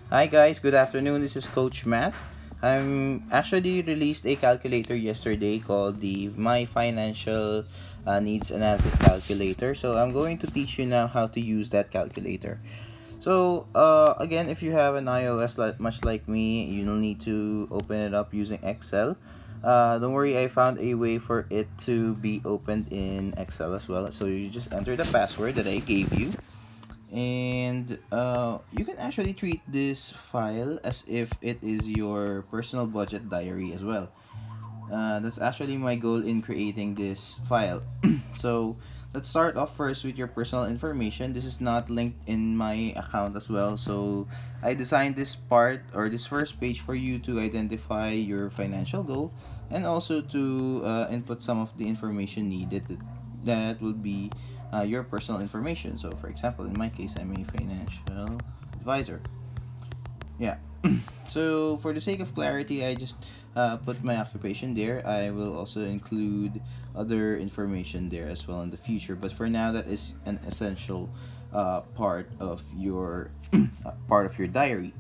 Hi guys, good afternoon. This is Coach Matt. I'm actually released a calculator yesterday called the My Financial Needs Analysis Calculator. So I'm going to teach you now how to use that calculator. So again, if you have an iOS much like me, you'll need to open it up using Excel. Don't worry, I found a way for it to be opened in Excel as well. So you just enter the password that I gave you, and you can actually treat this file as if it is your personal budget diary as well. That's actually my goal in creating this file. So let's start off first with your personal information. This is not linked in my account as well, so I designed this part or this first page for you to identify your financial goal, and also to input some of the information needed that will be your personal information. So for example, in my case, I'm a financial advisor. Yeah. So for the sake of clarity, I just put my occupation there. I will also include other information there as well in the future, but for now, that is an essential part of your part of your diary.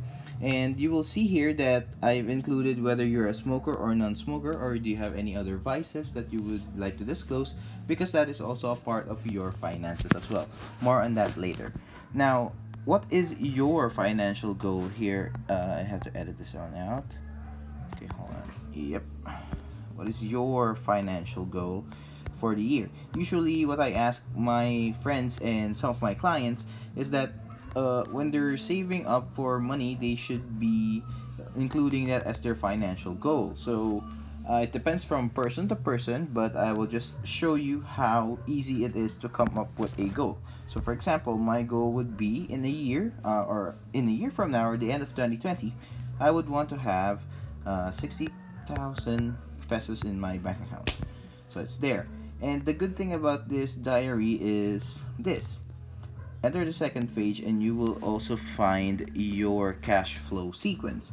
And you will see here that I've included whether you're a smoker or non-smoker, or do you have any other vices that you would like to disclose, because that is also a part of your finances as well. More on that later. Now, what is your financial goal here? I have to edit this one out. Okay, hold on. Yep. What is your financial goal for the year? Usually, what I ask my friends and some of my clients is that when they're saving up for money, they should be including that as their financial goal. So it depends from person to person, but I will just show you how easy it is to come up with a goal. So, for example, my goal would be in a year, or in a year from now, or the end of 2020, I would want to have 60,000 pesos in my bank account. So it's there. And the good thing about this diary is this. Enter the second page and you will also find your cash flow sequence.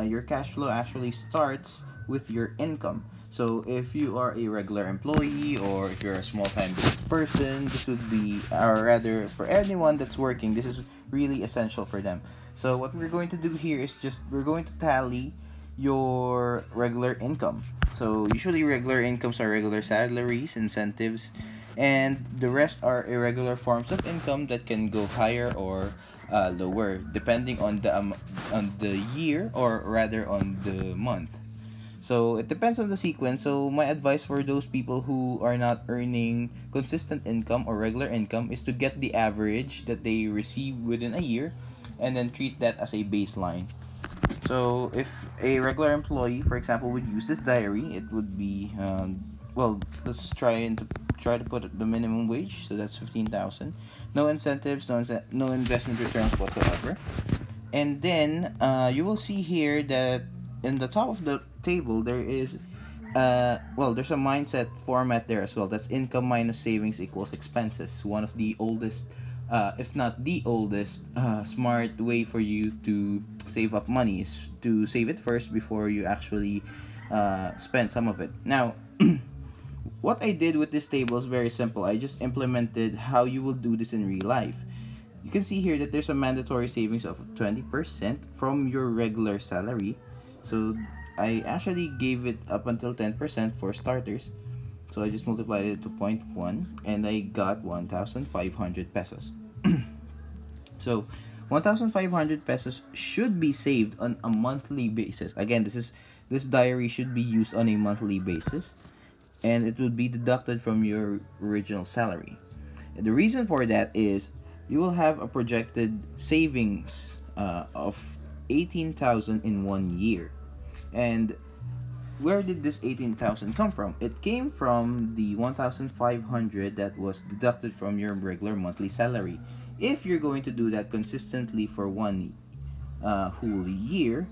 Your cash flow actually starts with your income. So if you are a regular employee, or if you're a small-time business person, this would be, or rather for anyone that's working, this is really essential for them. So what we're going to do here is just we're going to tally your regular income. So usually regular incomes are regular salaries, incentives, and the rest are irregular forms of income that can go higher or lower depending on the year, or rather on the month. So it depends on the sequence. So my advice for those people who are not earning consistent income or regular income is to get the average that they receive within a year, and then treat that as a baseline. So if a regular employee, for example, would use this diary, it would be well. Let's try to put the minimum wage. So that's 15,000. No incentives, no investment returns whatsoever. And then you will see here that in the top of the table there is well, there's a mindset format there as well. That's income minus savings equals expenses. One of the oldest, if not the oldest, smart way for you to save up money is to save it first before you actually spend some of it. Now, what I did with this table is very simple. I just implemented how you will do this in real life. You can see here that there's a mandatory savings of 20% from your regular salary. So I actually gave it up until 10% for starters. So I just multiplied it to 0.1 and I got 1,500 pesos. So 1,500 pesos should be saved on a monthly basis. Again, this diary should be used on a monthly basis, and it would be deducted from your original salary. And the reason for that is you will have a projected savings of 18,000 in 1 year. And where did this 18,000 come from? It came from the 1,500 that was deducted from your regular monthly salary. If you're going to do that consistently for one whole year,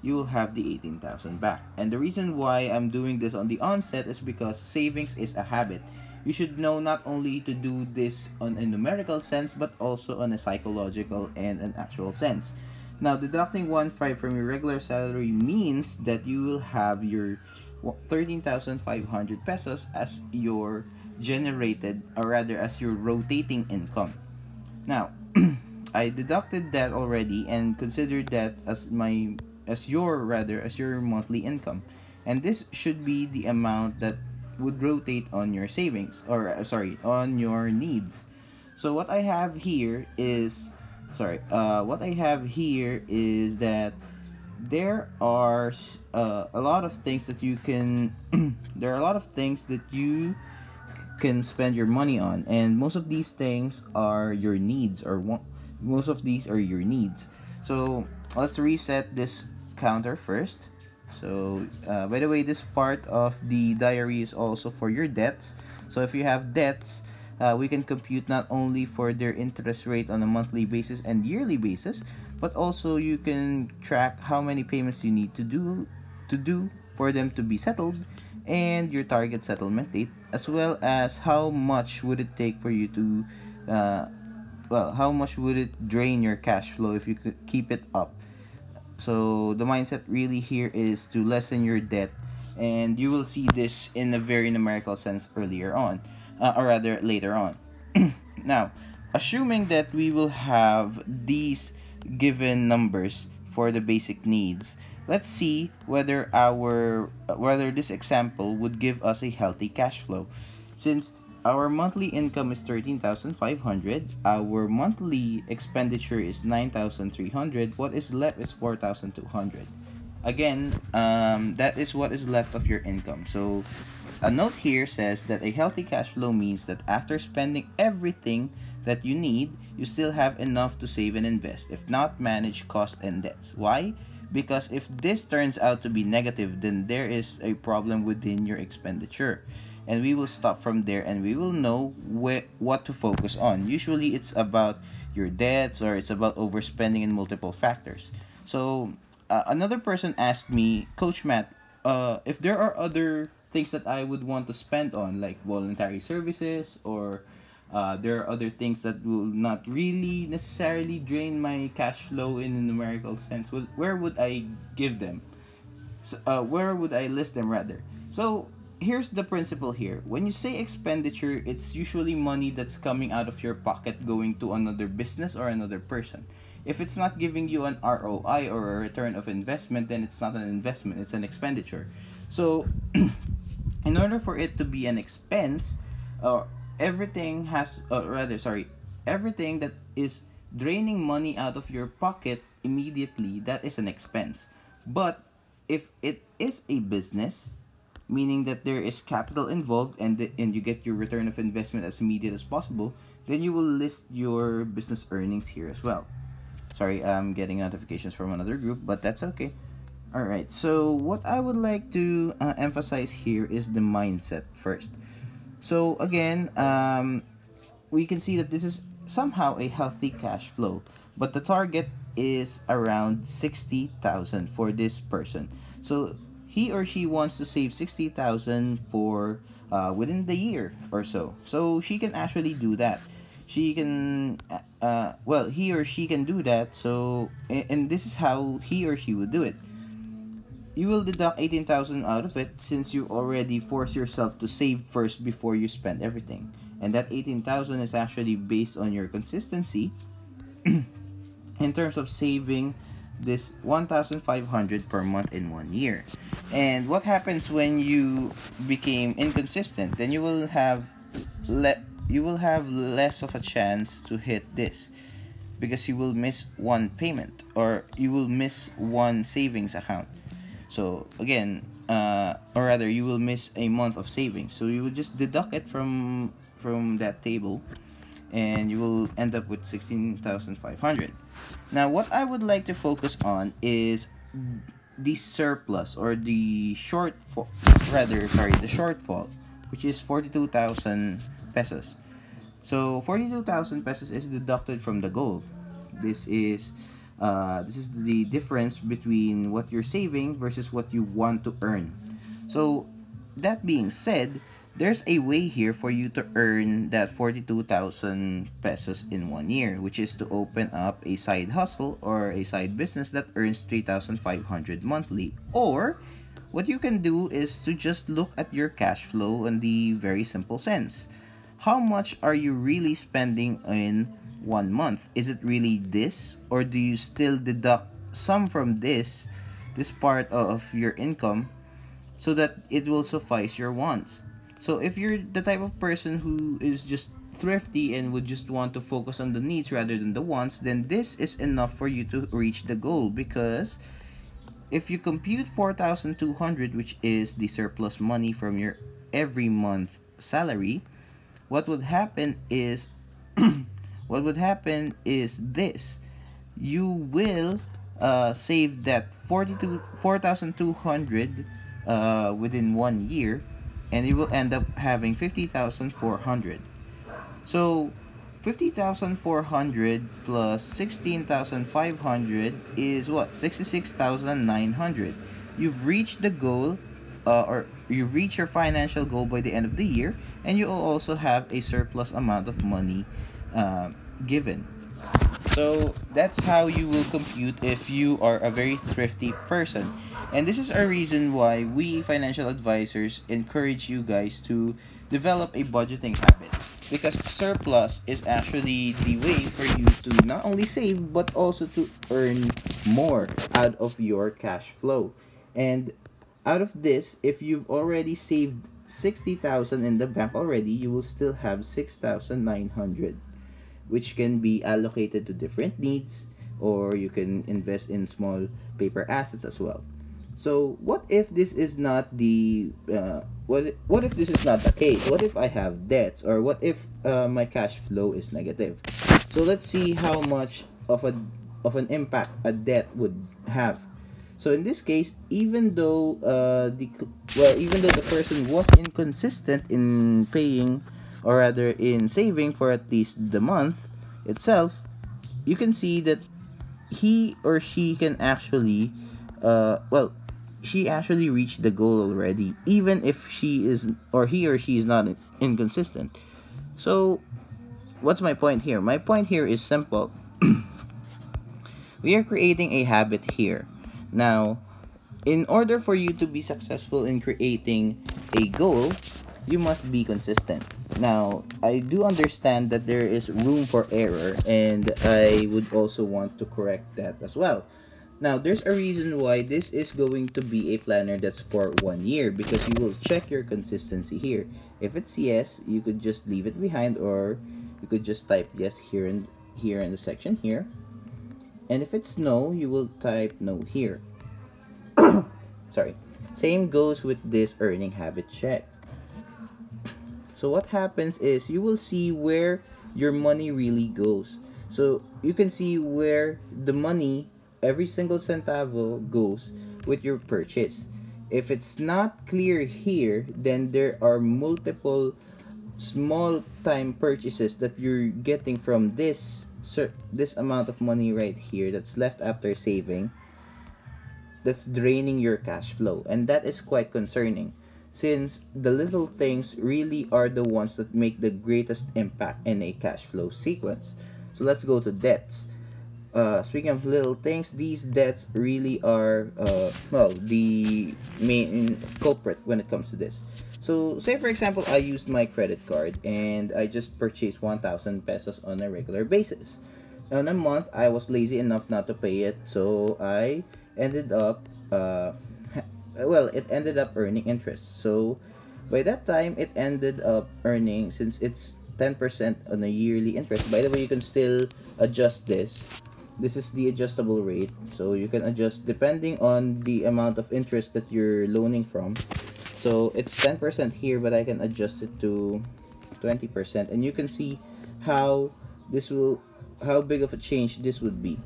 you will have the 18,000 back. And the reason why I'm doing this on the onset is because savings is a habit. You should know not only to do this on a numerical sense, but also on a psychological and an actual sense. Now, deducting 1,500 from your regular salary means that you will have your 13,500 pesos as your generated, or rather as your rotating income. Now, I deducted that already and considered that as your monthly income, and this should be the amount that would rotate on your savings, or sorry, on your needs. So what I have here is that there are a lot of things that you can there are a lot of things that you can spend your money on, and most of these things are your needs, most of these are your needs. So let's reset this counter first. So by the way, this part of the diary is also for your debts. So if you have debts, we can compute not only for their interest rate on a monthly basis and yearly basis, but also you can track how many payments you need to do for them to be settled, and your target settlement date, as well as how much would it take for you to how much would it drain your cash flow if you could keep it up. So the mindset really here is to lessen your debt, and you will see this in a very numerical sense earlier on, or rather later on. Now, assuming that we will have these given numbers for the basic needs, let's see whether this example would give us a healthy cash flow. Since our monthly income is 13,500, our monthly expenditure is 9,300, what is left is 4,200. Again, that is what is left of your income. So a note here says that a healthy cash flow means that after spending everything that you need, you still have enough to save and invest, if not manage costs and debts. Why? Because if this turns out to be negative, then there is a problem within your expenditure. And we will stop from there, and we will know what to focus on. Usually it's about your debts, or it's about overspending in multiple factors. So another person asked me, Coach Matt, if there are other things that I would want to spend on, like voluntary services, or there are other things that will not really necessarily drain my cash flow in a numerical sense, where would I give them? So, where would I list them rather? So here's the principle here. When you say expenditure, it's usually money that's coming out of your pocket going to another business or another person. If it's not giving you an ROI, or a return of investment, then it's not an investment, it's an expenditure. So in order for it to be an expense, everything everything that is draining money out of your pocket immediately, that is an expense. But if it is a business, meaning that there is capital involved, and you get your return of investment as immediate as possible, then you will list your business earnings here as well. Sorry, I'm getting notifications from another group, but that's okay. Alright, so what I would like to emphasize here is the mindset first. So again, we can see that this is somehow a healthy cash flow, but the target is around 60,000 for this person. So he or she wants to save 60,000 for within the year or so. So she can actually do that. He or she can do that. So, and this is how he or she would do it. You will deduct 18,000 out of it, since you already force yourself to save first before you spend everything. And that 18,000 is actually based on your consistency in terms of saving this 1,500 per month in 1 year. And what happens when you became inconsistent? Then you will have less of a chance to hit this, because you will miss one payment, or you will miss one savings account. So again, or rather, you will miss a month of savings. So you will just deduct it from that table, and you will end up with 16,500. Now, what I would like to focus on is the surplus, or the shortfall, which is 42,000 pesos. So 42,000 pesos is deducted from the goal. This is the difference between what you're saving versus what you want to earn. So that being said, there's a way here for you to earn that 42,000 pesos in 1 year, which is to open up a side hustle or a side business that earns 3,500 monthly. Or what you can do is to just look at your cash flow in the very simple sense. How much are you really spending in 1 month? Is it really this, or do you still deduct some from this part of your income so that it will suffice your wants? So if you're the type of person who is just thrifty and would just want to focus on the needs rather than the wants, then this is enough for you to reach the goal. Because if you compute 4,200, which is the surplus money from your every month salary, what would happen is this: you will save that 4,200 within 1 year, and you will end up having 50,400. So 50,400 plus 16,500 is what? 66,900. You've reached the goal, or you reach your financial goal by the end of the year, and you will also have a surplus amount of money given. So that's how you will compute if you are a very thrifty person. And this is a reason why we financial advisors encourage you guys to develop a budgeting habit. Because surplus is actually the way for you to not only save but also to earn more out of your cash flow. And out of this, if you've already saved 60,000 in the bank already, you will still have 6,900, which can be allocated to different needs, or you can invest in small paper assets as well. So what if this is not the what if this is not the case? What if I have debts, or what if my cash flow is negative? So let's see how much of an impact a debt would have. So in this case, even though the person was inconsistent in paying, or rather in saving for at least the month itself, you can see that he or she can actually she actually reached the goal already, even if he or she is not inconsistent. So what's my point here? My point here is simple. We are creating a habit here. Now, in order for you to be successful in creating a goal, you must be consistent. Now, I do understand that there is room for error, and I would also want to correct that as well. Now, there's a reason why this is going to be a planner that's for 1 year, because you will check your consistency here. If it's yes, you could just leave it behind, or you could just type yes here and here in the section here. And if it's no, you will type no here. Sorry. Same goes with this earning habit check. So what happens is you will see where your money really goes. So you can see where the money, every single centavo, goes with your purchase. If it's not clear here, then there are multiple small time purchases that you're getting from this amount of money right here that's left after saving, that's draining your cash flow. And that is quite concerning, since the little things really are the ones that make the greatest impact in a cash flow sequence. So let's go to debts. Speaking of little things, these debts really are the main culprit when it comes to this. So say for example, I used my credit card and I just purchased 1,000 pesos on a regular basis. On a month, I was lazy enough not to pay it, so I ended up it ended up earning interest. So by that time, it ended up earning, since it's 10% on a yearly interest. By the way, you can still adjust this. This is the adjustable rate, so you can adjust depending on the amount of interest that you're loaning from. So it's 10% here, but I can adjust it to 20%, and you can see how big of a change this would be.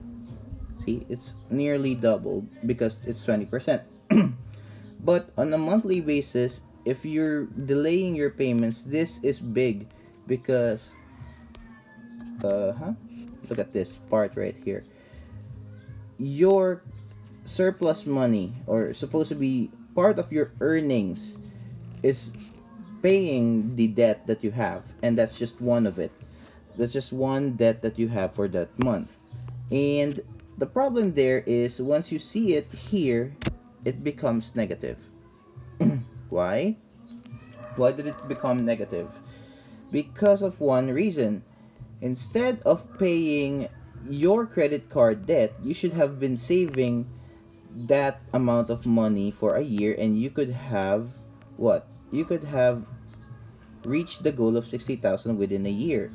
See, it's nearly doubled because it's 20%. But on a monthly basis, if you're delaying your payments, this is big, because look at this part right here. Your surplus money, or supposed to be part of your earnings, is paying the debt that you have, and that's just one of it. That's just one debt that you have for that month. And the problem there is, once you see it here, it becomes negative. Why? Why did it become negative? Because of one reason. Instead of paying your credit card debt, you should have been saving that amount of money for a year, and you could have what? You could have reached the goal of 60,000 within a year.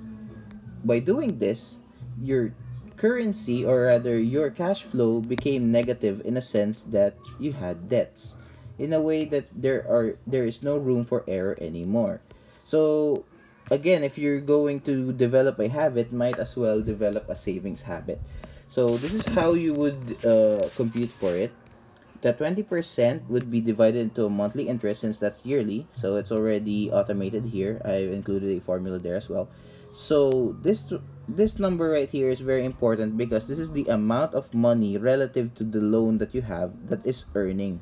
By doing this, your currency, or rather your cash flow, became negative in a sense that you had debts. In a way that there is no room for error anymore. So again, if you're going to develop a habit, might as well develop a savings habit. So this is how you would compute for it. The 20% would be divided into a monthly interest, since that's yearly, so it's already automated here. I've included a formula there as well. So this number right here is very important, because this is the amount of money relative to the loan that you have that is earning.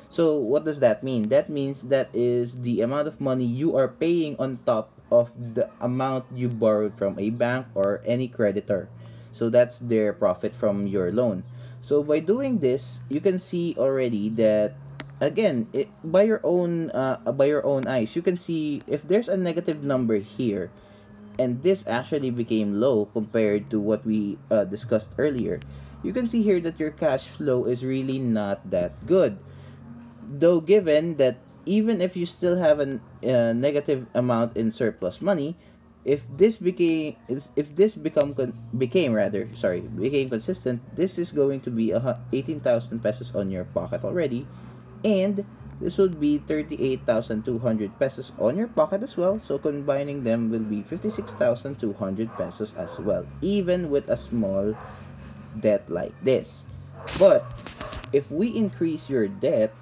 So what does that mean? That means that is the amount of money you are paying on top of the amount you borrowed from a bank or any creditor. So that's their profit from your loan. So by doing this, you can see already that, again, by your own eyes, you can see if there's a negative number here, and this actually became low compared to what we discussed earlier. You can see here that your cash flow is really not that good. Though given that even if you still have a negative amount in surplus money, if this became consistent, this is going to be 18,000 pesos on your pocket already, and this would be 38,200 pesos on your pocket as well. So combining them will be 56,200 pesos as well, even with a small debt like this. But if we increase your debt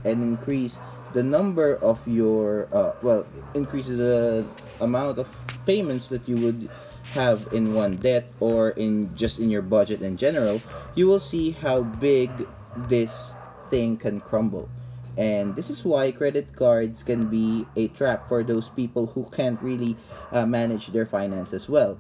and increase the number of your increase the amount of payments that you would have in one debt, or in your budget in general, you will see how big this thing can crumble. And this is why credit cards can be a trap for those people who can't really manage their finances well.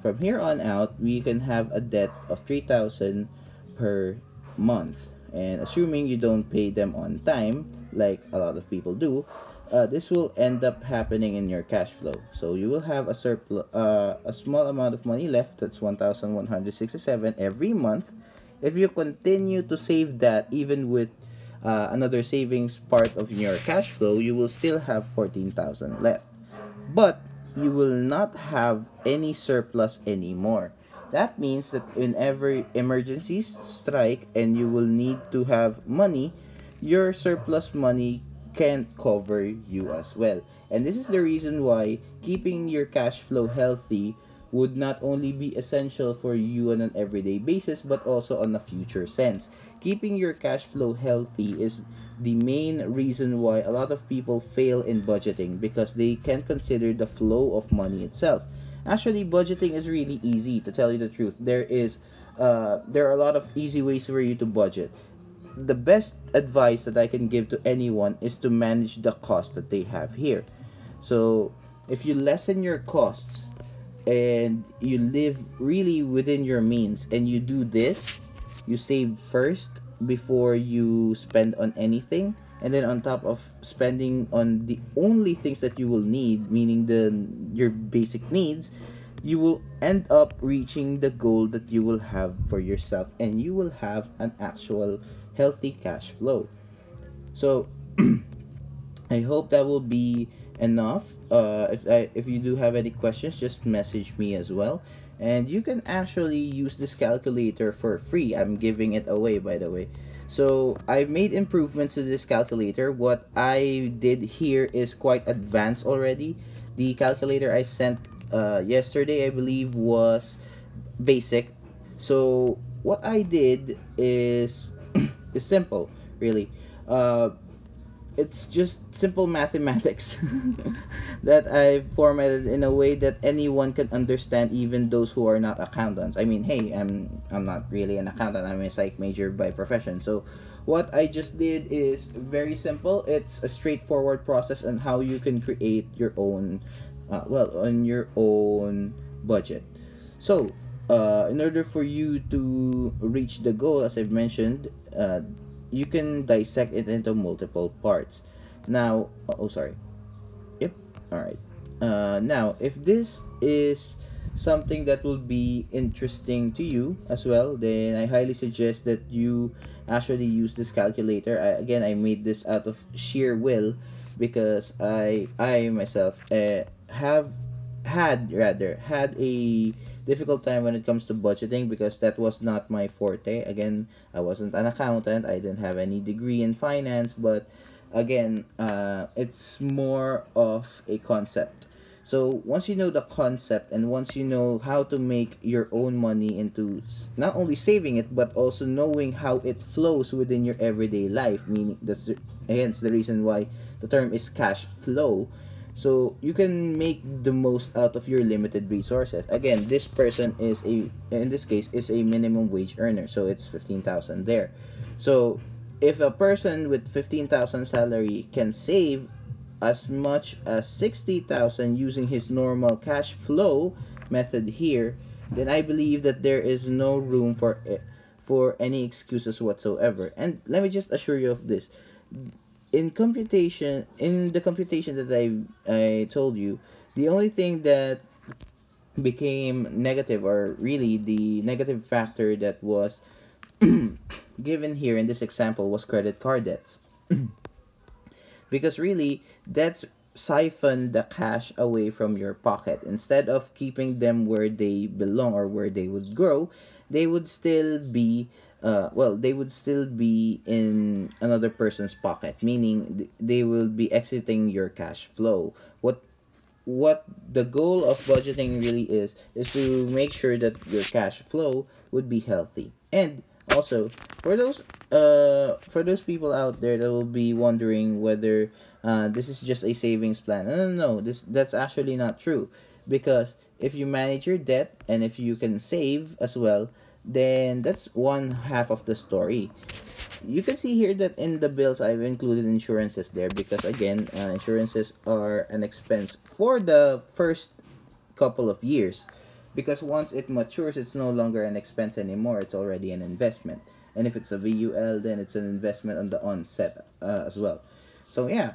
From here on out, we can have a debt of 3,000 per month, and assuming you don't pay them on time, like a lot of people do, this will end up happening in your cash flow. So you will have a surplus, a small amount of money left. That's 1,167 every month. If you continue to save that, even with another savings part of your cash flow, you will still have 14,000 left. But you will not have any surplus anymore. That means that whenever emergencies strike and you will need to have money, your surplus money can't cover you as well. And this is the reason why keeping your cash flow healthy would not only be essential for you on an everyday basis, but also on a future sense. Keeping your cash flow healthy is the main reason why a lot of people fail in budgeting, because they can't consider the flow of money itself. Actually, budgeting is really easy, to tell you the truth. There are a lot of easy ways for you to budget. The best advice that I can give to anyone is to manage the cost that they have here. So if you lessen your costs and you live really within your means, and you do this, you save first before you spend on anything, and then on top of spending on the only things that you will need, meaning your basic needs, you will end up reaching the goal that you will have for yourself, and you will have an actual healthy cash flow. So I hope that will be enough. If you do have any questions, just message me as well. And you can actually use this calculator for free. I'm giving it away, by the way. So I've made improvements to this calculator. What I did here is quite advanced already. The calculator I sent yesterday, I believe, was basic. So what I did is is simple, really. It's just simple mathematics that I've formatted in a way that anyone can understand, even those who are not accountants. I mean, hey, I'm not really an accountant. I'm a psych major by profession. So what I just did is very simple. It's a straightforward process on how you can create your own on your own budget. So in order for you to reach the goal, as I've mentioned, you can dissect it into multiple parts. Now, oh, sorry. Yep. All right. Now, if this is something that will be interesting to you as well, then I highly suggest that you actually use this calculator. Again, I made this out of sheer will because I myself have had a difficult time when it comes to budgeting because that was not my forte. Again, I wasn't an accountant. I didn't have any degree in finance, but again, it's more of a concept. So once you know the concept and once you know how to make your own money into not only saving it but also knowing how it flows within your everyday life, meaning hence the reason why the term is cash flow. So you can make the most out of your limited resources. Again, this person is in this case is a minimum wage earner, so it's 15,000 there. So if a person with 15,000 salary can save as much as 60,000 using his normal cash flow method here, then I believe that there is no room for any excuses whatsoever. And let me just assure you of this. In the computation that I told you, the only thing that became negative, or really the negative factor that was given here in this example, was credit card debts. Because really, that's siphon the cash away from your pocket. Instead of keeping them where they belong or where they would grow, they would still be they would still be in another person's pocket, meaning they will be exiting your cash flow. What the goal of budgeting really is to make sure that your cash flow would be healthy. And also, for those people out there that will be wondering whether this is just a savings plan. No, no, no. That's actually not true, because if you manage your debt and if you can save as well, then that's one half of the story. You can see here that in the bills I've included insurances there because again, insurances are an expense for the first couple of years, because once it matures it's no longer an expense anymore, it's already an investment. And if it's a VUL, then it's an investment on the onset as well. So yeah,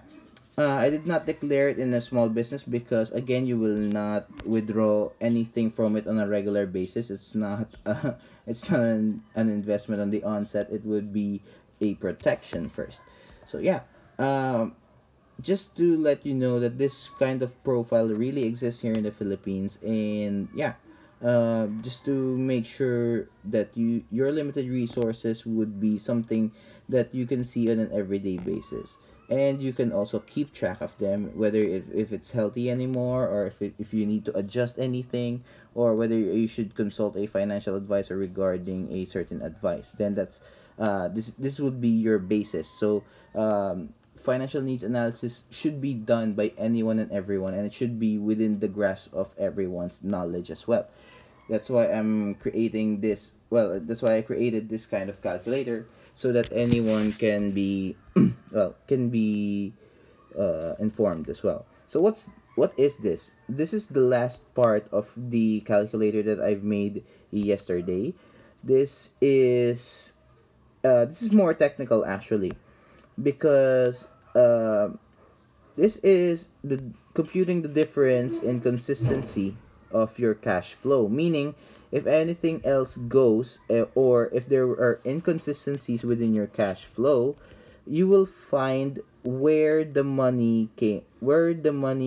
I did not declare it in a small business because again, you will not withdraw anything from it on a regular basis. It's not it's not an investment on the onset. It would be a protection first. So yeah, just to let you know that this kind of profile really exists here in the Philippines. And yeah, just to make sure that your limited resources would be something that you can see on an everyday basis, and you can also keep track of them, whether if it's healthy anymore, or if you need to adjust anything, or whether you should consult a financial advisor regarding a certain advice. Then that's this would be your basis. So financial needs analysis should be done by anyone and everyone, and it should be within the grasp of everyone's knowledge as well. That's why I'm creating this. Well, that's why I created this kind of calculator, so that anyone can be can be informed as well. So what is this? This is the last part of the calculator that I've made yesterday. This is this is more technical actually, because this is the computing the difference in consistency of your cash flow, meaning if anything else goes, or if there are inconsistencies within your cash flow, you will find where the money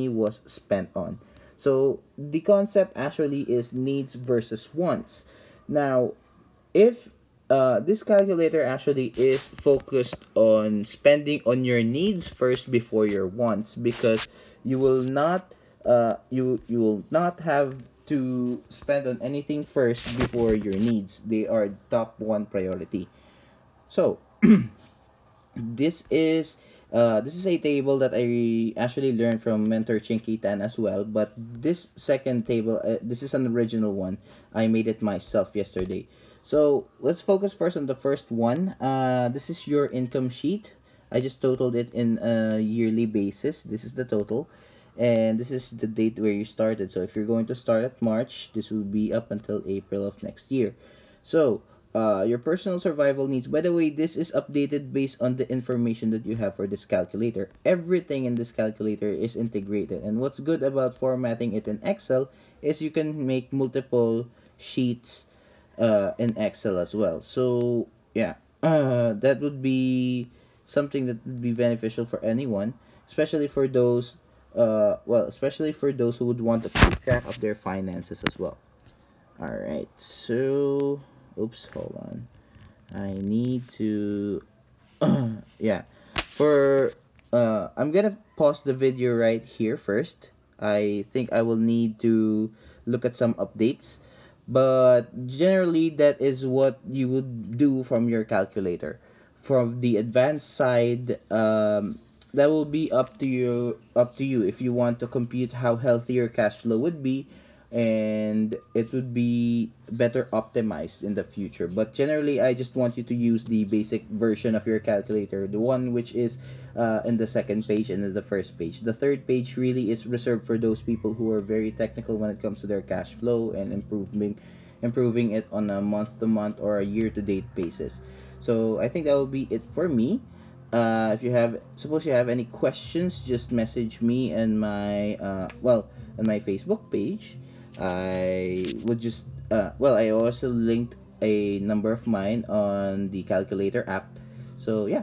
was spent on. So the concept actually is needs versus wants. Now, if this calculator actually is focused on spending on your needs first before your wants, because you will not you will not have to spend on anything first before your needs. They are top one priority. So this is a table that I actually learned from mentor Chinky Tan as well. But this second table, this is an original one. I made it myself yesterday. So let's focus first on the first one. This is your income sheet. I just totaled it in a yearly basis. This is the total. And this is the date where you started. So if you're going to start at March, this will be up until April of next year. So your personal survival needs. By the way, this is updated based on the information that you have for this calculator. Everything in this calculator is integrated. And what's good about formatting it in Excel is you can make multiple sheets in Excel as well. So yeah, that would be something that would be beneficial for anyone, especially for those especially for those who would want to keep track of their finances as well. All right, so oops, hold on. I need to yeah. For I'm gonna pause the video right here first. I think I will need to look at some updates, but generally that is what you would do from your calculator. From the advanced side, that will be up to you if you want to compute how healthy your cash flow would be, and it would be better optimized in the future. But generally, I just want you to use the basic version of your calculator, the one which is in the second page and in the first page. The third page really is reserved for those people who are very technical when it comes to their cash flow and improving it on a month to month or a year to date basis. So I think that will be it for me. If you have, suppose you have any questions, just message me and my on my Facebook page. I would just I also linked a number of mine on the calculator app. So yeah,